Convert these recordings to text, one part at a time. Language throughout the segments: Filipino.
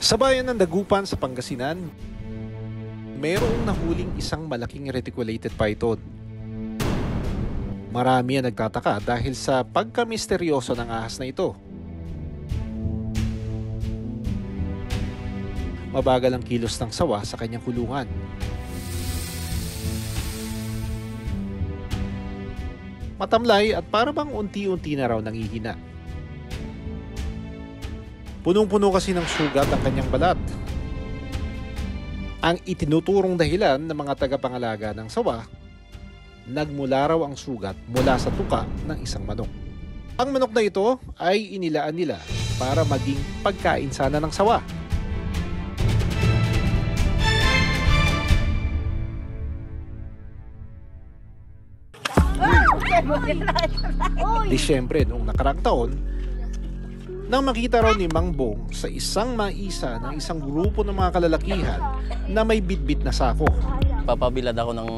Sa bayan ng Dagupan sa Pangasinan, mayroong nahuling isang malaking reticulated python. Marami ang nagtataka dahil sa pagka-misteryoso ng ahas na ito. Mabagal ang kilos ng sawa sa kanyang kulungan. Matamlay at parabang unti-unti na raw nangihina. Punong-puno kasi ng sugat ang kanyang balat. Ang itinuturong dahilan ng mga tagapangalaga ng sawa, nagmula raw ang sugat mula sa tuka ng isang manok. Ang manok na ito ay inilaan nila para maging pagkain sana ng sawa. Di syempre, noong nakaraang taon, nang makita raw ni Mang Bong sa isang maisa ng isang grupo ng mga kalalakihan na may bitbit na sako. Papabilad ako ng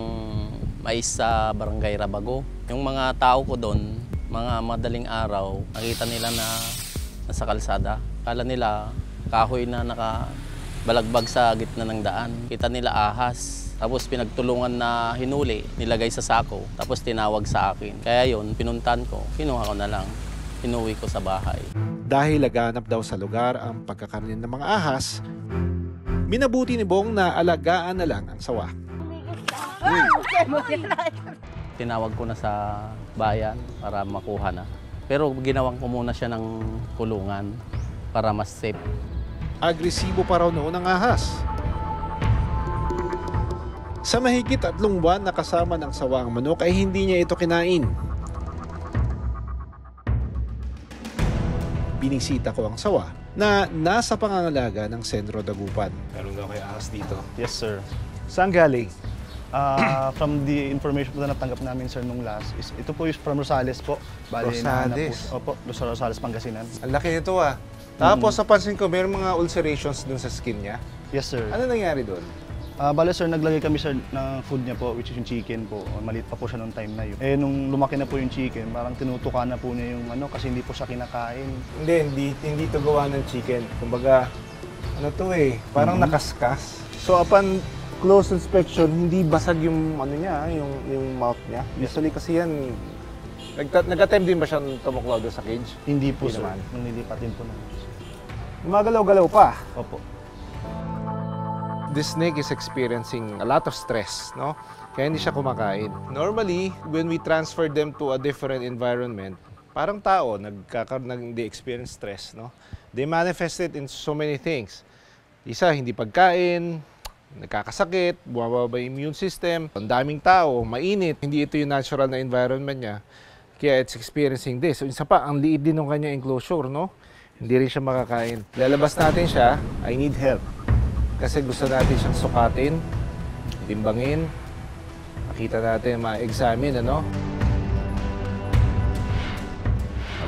mais sa Barangay Rabago. Yung mga tao ko doon, mga madaling araw, nakita nila na nasa kalsada. Kala nila kahoy na nakabalagbag sa gitna ng daan. Kita nila ahas. Tapos pinagtulungan na hinuli, nilagay sa sako. Tapos tinawag sa akin. Kaya yun, pinuntan ko. Kinuha ko na lang. Inuwi ko sa bahay. Dahil laganap daw sa lugar ang pagkakaroon ng mga ahas, minabuti ni Bong na alagaan na lang ang sawa. Tinawag ko na sa bayan para makuha na. Pero ginawang ko muna siya ng kulungan para mas safe. Agresibo pa raw noon ang ahas. Sa mahigit 3 buwan na kasama ng sawa ang manok ay hindi niya ito kinain. Binisita ko ang sawa na nasa pangangalaga ng Sentro Dagupan. Meron daw kay ahas dito. Yes, sir. Saan galing? From the information po na natanggap namin, sir, nung last, ito po is from Rosales po. Rosales? Opo, Rosales, Pangasinan. Ang laki nito ah. Tapos napansin ko, mayroong mga ulcerations dun sa skin niya. Yes, sir. Ano nangyari doon? Bale, sir, naglagay kami, sir, ng food niya po, which is yung chicken po. Maliit pa po siya nung time na yun. Nung lumaki na po yung chicken, parang tinutuka na po niya yung kasi hindi po siya kinakain. Hindi to gawa ng chicken. Kumbaga, ano to parang nakaskas. So upon close inspection, hindi basag yung niya, yung mouth niya. Usually kasi yan, nag-attempt din ba siya tumuklaw doon sa cage? Hindi po, Hindi sir. naman. Nung nilipatin po na. Gumagalaw-galaw pa. Opo. This snake is experiencing a lot of stress, no? Kaya hindi siya kumakain. Normally, when we transfer them to a different environment, parang tao, they experience stress, no? They manifest it in so many things. Isa, hindi pagkain, nagkakasakit, bumababa yung immune system, ang daming tao, mainit, hindi ito yung natural na environment niya. Kaya it's experiencing this. So, isa pa, ang liit din ng kanya enclosure, no? Hindi rin siya makakain. Lalabas natin siya, I need help. Kasi gusto natin siyang sukatin, timbangin, makita natin, ma-examine, ano?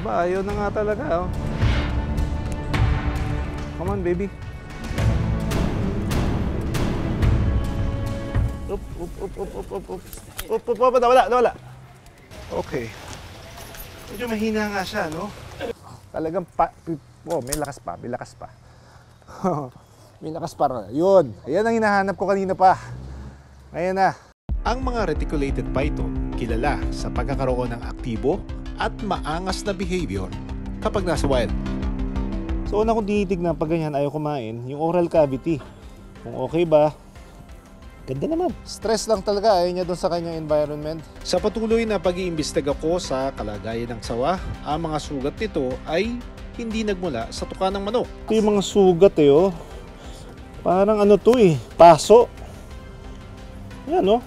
Aba, ayaw na nga talaga, oh. Come on, baby. Nawala. Okay. Medyo mahina nga siya, no? Talagang may lakas pa. May lakas pa. Yun. Ayan ang hinahanap ko kanina pa. Ayan na. Ang mga reticulated python, kilala sa pagkakaroon ng aktibo at maangas na behavior kapag nasa wild. So una kong tinitignan pag ganyan ayaw kumain, yung oral cavity. Kung okay ba, ganda naman. Stress lang talaga, ayaw niya doon sa kanyang environment. Sa patuloy na pag-iimbestiga ko sa kalagayan ng sawa, ang mga sugat nito ay hindi nagmula sa tuka ng manok. Ito yung mga sugat oh. Parang paso. Yan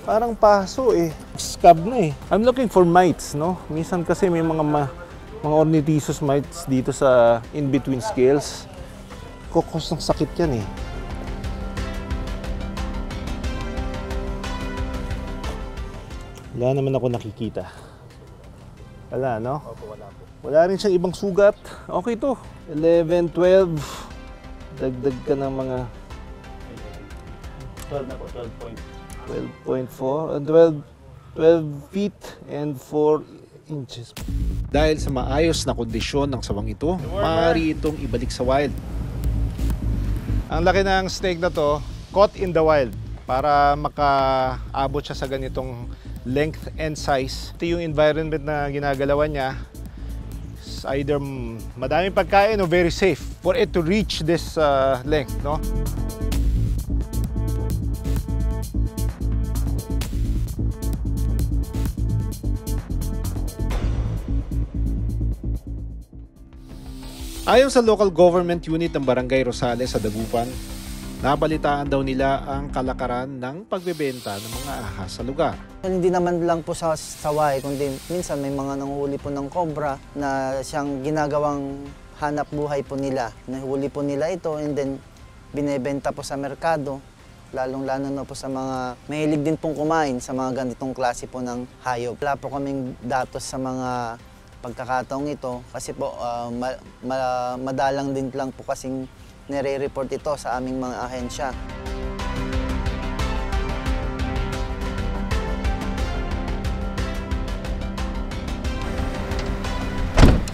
parang paso Scab na I'm looking for mites, no? Minsan kasi may mga ornithischus mites dito sa in-between scales. Kokos ng sakit yan Wala naman ako nakikita. Wala, no? Opo, wala po. Wala rin siyang ibang sugat. Okay to. 11, 12. Dagdag ka ng mga 12 na po, 12.4 12 feet and 4 inches. Dahil sa maayos na kondisyon ng sawang ito, maaari itong ibalik sa wild. Ang laki ng snake na to, caught in the wild. Para makaabot siya sa ganitong length and size. Ito yung environment na ginagalawan niya. It's either madaming pagkain o very safe for it to reach this length, no? Ayon sa local government unit ng Barangay Rosales sa Dagupan, nabalitaan daw nila ang kalakaran ng pagbebenta ng mga ahas sa lugar. Hindi naman lang po sa saway, kundi minsan may mga nanguhuli po ng cobra na siyang ginagawang hanap buhay po nila. Nahuli po nila ito and then binebenta po sa merkado, lalong-lalo na po sa mga mahilig din pong kumain sa mga ganitong klase po ng hayop. Wala po kaming datos sa mga pagkakataong ito kasi po madalang din lang po kasing nire-report ito sa aming mga ahensya.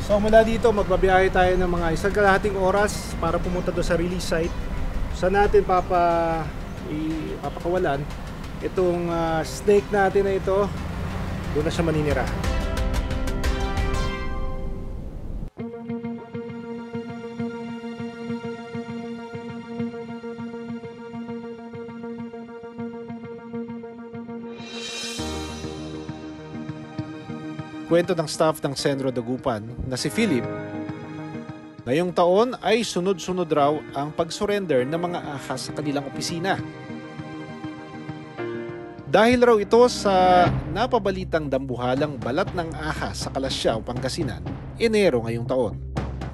So mula dito, magbabiyahe tayo ng mga 1.5 oras para pumunta doon sa release site. Saan natin papakawalan itong snake natin na ito, doon na siya maninirahan. Kwento ng staff ng Sentro Dagupan na si Philip, ngayong taon ay sunod-sunod raw ang pag-surrender ng mga ahas sa kanilang opisina. Dahil raw ito sa napabalitang dambuhalang balat ng ahas sa Kalasyaw, Pangasinan, Enero ngayong taon.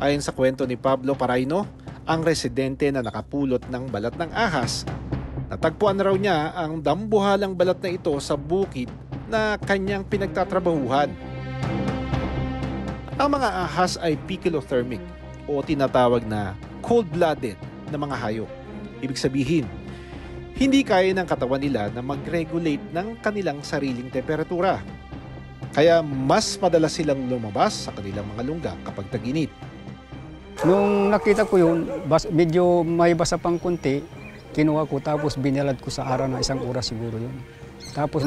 Ayon sa kwento ni Pablo Paraino, ang residente na nakapulot ng balat ng ahas, natagpuan raw niya ang dambuhalang balat na ito sa bukid na kanyang pinagtatrabahuhan. Ang mga ahas ay poikilothermic o tinatawag na cold-blooded na mga hayop. Ibig sabihin, hindi kaya ng katawan nila na mag-regulate ng kanilang sariling temperatura. Kaya mas madalas silang lumabas sa kanilang mga lungga kapag tag-init. Nung nakita ko yun, medyo may basa pang kunti, kinuha ko tapos binilad ko sa araw na 1 oras siguro yun. Tapos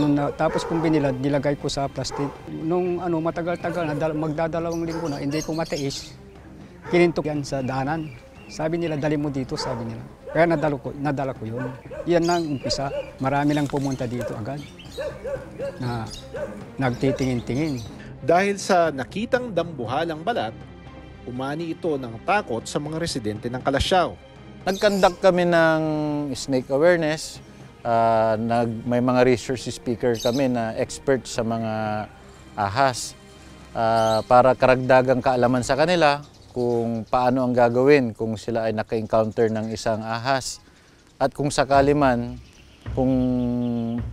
kung binilad, nilagay ko sa plastic. Nung matagal-tagal, magdadalawang linggo na, hindi ko matiis. Kinintok yan sa daanan. Sabi nila, dali mo dito, sabi nila. Kaya nadala ko yun. Yan lang umpisa. Marami lang pumunta dito agad na nagtitingin-tingin. Dahil sa nakitang dambuhalang balat, umani ito ng takot sa mga residente ng Kalasyaw. Nag-conduct kami ng snake awareness. May mga research speaker kami na expert sa mga ahas para karagdagang kaalaman sa kanila kung paano ang gagawin kung sila ay naka-encounter ng isang ahas at kung sakali man kung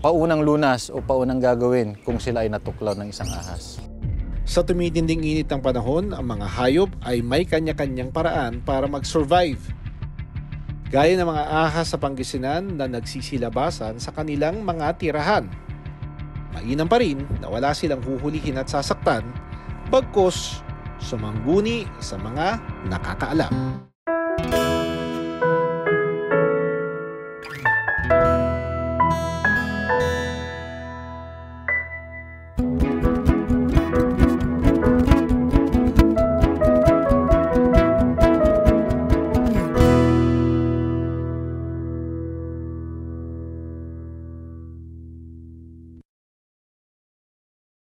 paunang lunas o paunang gagawin kung sila ay natuklaw ng isang ahas. Sa tumitinding init ng panahon, ang mga hayop ay may kanya-kanyang paraan para mag-survive. Gaya ng mga ahas sa Pangasinan na nagsisilabasan sa kanilang mga tirahan. Mainam pa rin na wala silang huhulihin at sasaktan, bagkus sumangguni sa mga nakakaalam.